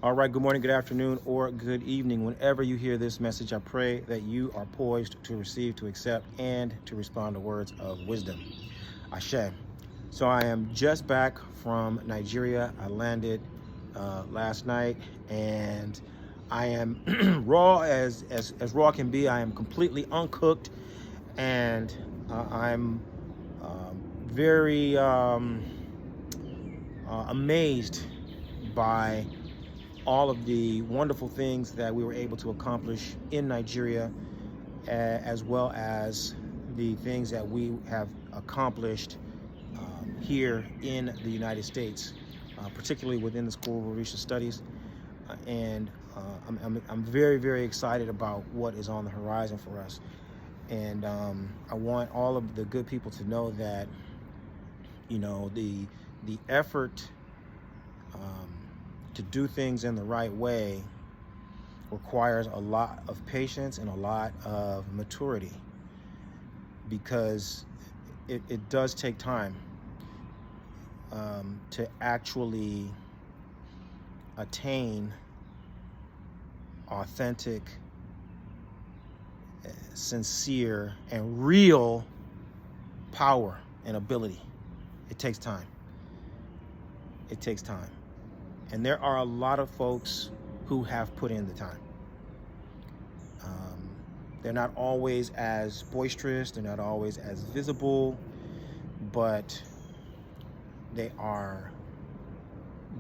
All right, good morning, good afternoon, or good evening. Whenever you hear this message, I pray that you are poised to receive, to accept, and to respond to words of wisdom. Ashe. So I am just back from Nigeria. I landed last night, and I am raw as raw can be. I am completely uncooked, and I'm very amazed by all of the wonderful things that we were able to accomplish in Nigeria, as well as the things that we have accomplished here in the United States, particularly within the School of Orisha Studies. I'm very, very excited about what is on the horizon for us. And I want all of the good people to know that, the effort to do things in the right way requires a lot of patience and a lot of maturity, because it does take time to actually attain authentic, sincere, and real power and ability. It takes time. It takes time. And there are a lot of folks who have put in the time. They're not always as boisterous, they're not always as visible, but they are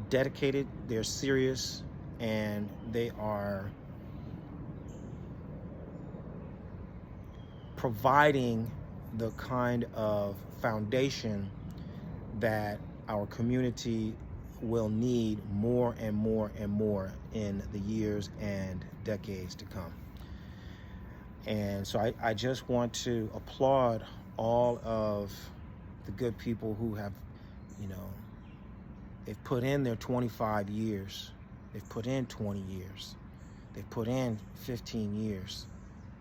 dedicated, they're serious, and they are providing the kind of foundation that our community will need more and more and more in the years and decades to come. And so I just want to applaud all of the good people who have, they've put in their 25 years, they've put in 20 years, they've put in 15 years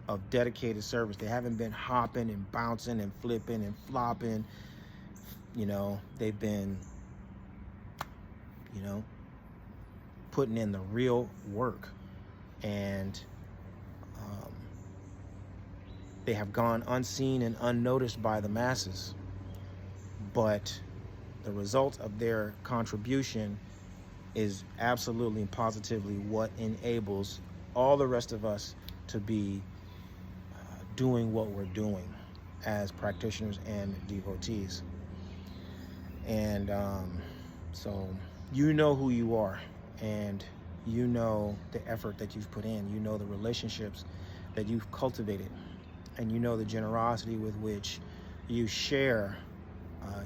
of dedicated service. They haven't been hopping and bouncing and flipping and flopping. They've been, putting in the real work. And they have gone unseen and unnoticed by the masses. But the result of their contribution is absolutely and positively what enables all the rest of us to be doing what we're doing as practitioners and devotees. And so you know who you are, and you know the effort that you've put in, you know the relationships that you've cultivated, and you know the generosity with which you share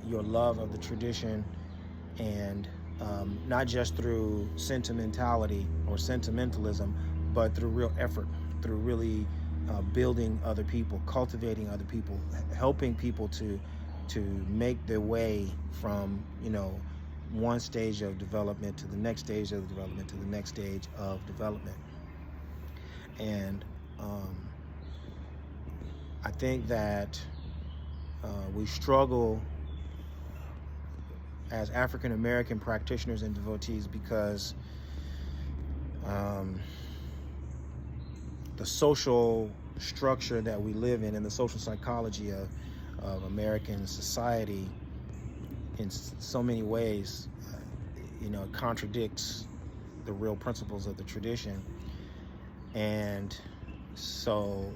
your love of the tradition, and not just through sentimentality or sentimentalism, but through real effort, through really building other people, cultivating other people, helping people to make their way from, one stage of development to the next stage of development to the next stage of development. And I think that we struggle as African American practitioners and devotees because the social structure that we live in and the social psychology of American society in so many ways, it contradicts the real principles of the tradition. And so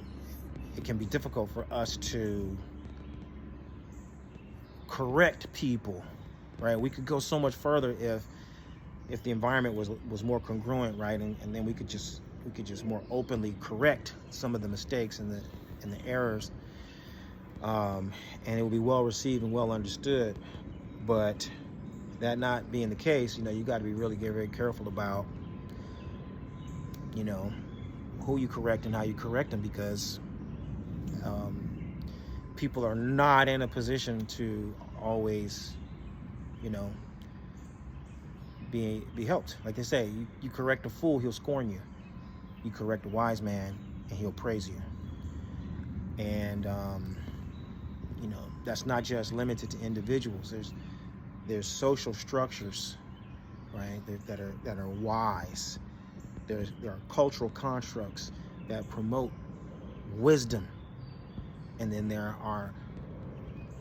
it can be difficult for us to correct people, right? We could go so much further if the environment was more congruent, right? And then we could just more openly correct some of the mistakes and the errors, and it will be well received and well understood. But that not being the case, you got to be really very careful about, who you correct and how you correct them, because people are not in a position to always, be helped. Like they say, you correct a fool, he'll scorn you. You correct a wise man, and he'll praise you. And that's not just limited to individuals. There's social structures, right? That are wise. There are cultural constructs that promote wisdom, and then there are,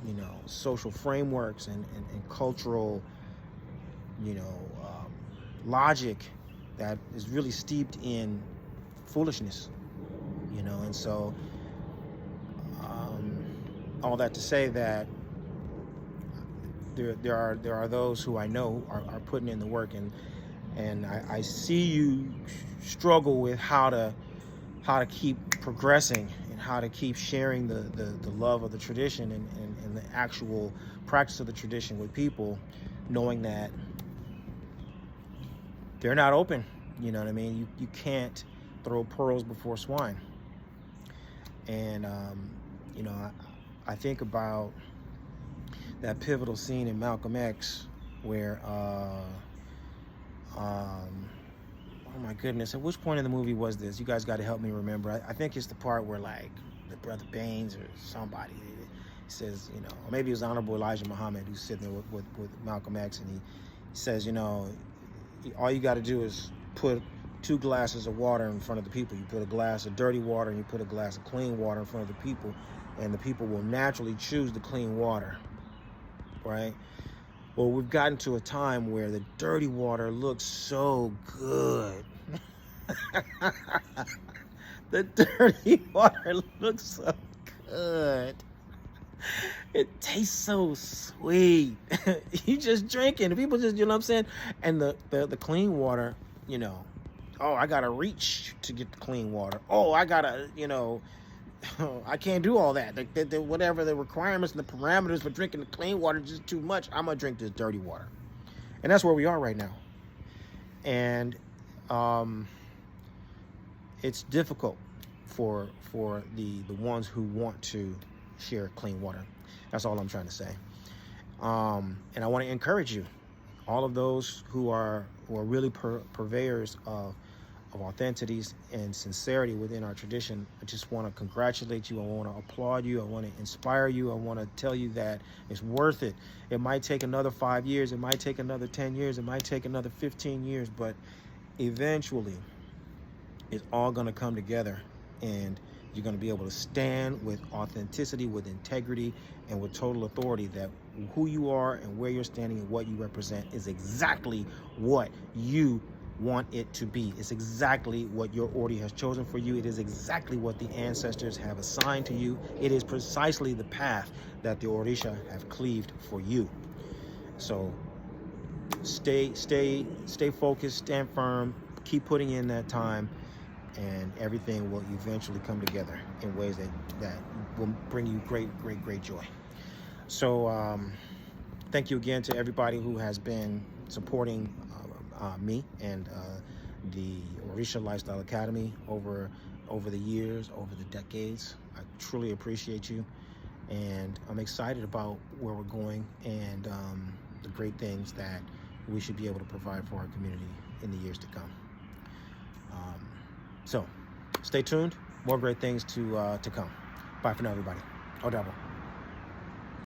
you know, social frameworks and cultural, you know, logic that is really steeped in foolishness, you know. And so all that to say that there are those who I know are putting in the work, and I see you struggle with how to keep progressing and how to keep sharing the love of the tradition and the actual practice of the tradition with people, knowing that they're not open. You know what I mean? You can't throw pearls before swine. And you know, I think about that pivotal scene in Malcolm X where oh my goodness, at which point in the movie was this? You guys got to help me remember. I think it's the part where, like, the Brother Baines or somebody says, you know, or maybe it was Honorable Elijah Muhammad who's sitting there with Malcolm X, and he says, you know, all you got to do is put 2 glasses of water in front of the people. You put a glass of dirty water and you put a glass of clean water in front of the people, and the people will naturally choose the clean water, right? Well, we've gotten to a time where the dirty water looks so good. The dirty water looks so good. It tastes so sweet. You just drink it. People just, you know what I'm saying? And the clean water, you know, oh, I gotta reach to get the clean water. Oh, I gotta, you know, I can't do all that. Whatever the requirements and the parameters for drinking the clean water is just too much. I'm gonna drink this dirty water. And that's where we are right now. And it's difficult for the ones who want to share clean water. That's all I'm trying to say. And I want to encourage you, all of those who are really purveyors of authenticities and sincerity within our tradition. I just want to congratulate you. I want to applaud you. I want to inspire you. I want to tell you that it's worth it. It might take another 5 years. It might take another 10 years. It might take another 15 years, but eventually it's all going to come together, and you're going to be able to stand with authenticity, with integrity, and with total authority that who you are and where you're standing and what you represent is exactly what you want it to be. It's exactly what your Ori has chosen for you. It is exactly what the ancestors have assigned to you. It is precisely the path that the Orisha have cleaved for you. So stay focused, stand firm, keep putting in that time, and everything will eventually come together in ways that will bring you great joy. So thank you again to everybody who has been supporting me and the Orisha Lifestyle Academy over the years, over the decades. I truly appreciate you, and I'm excited about where we're going and the great things that we should be able to provide for our community in the years to come. So stay tuned, more great things to come. Bye for now, everybody. Odabo.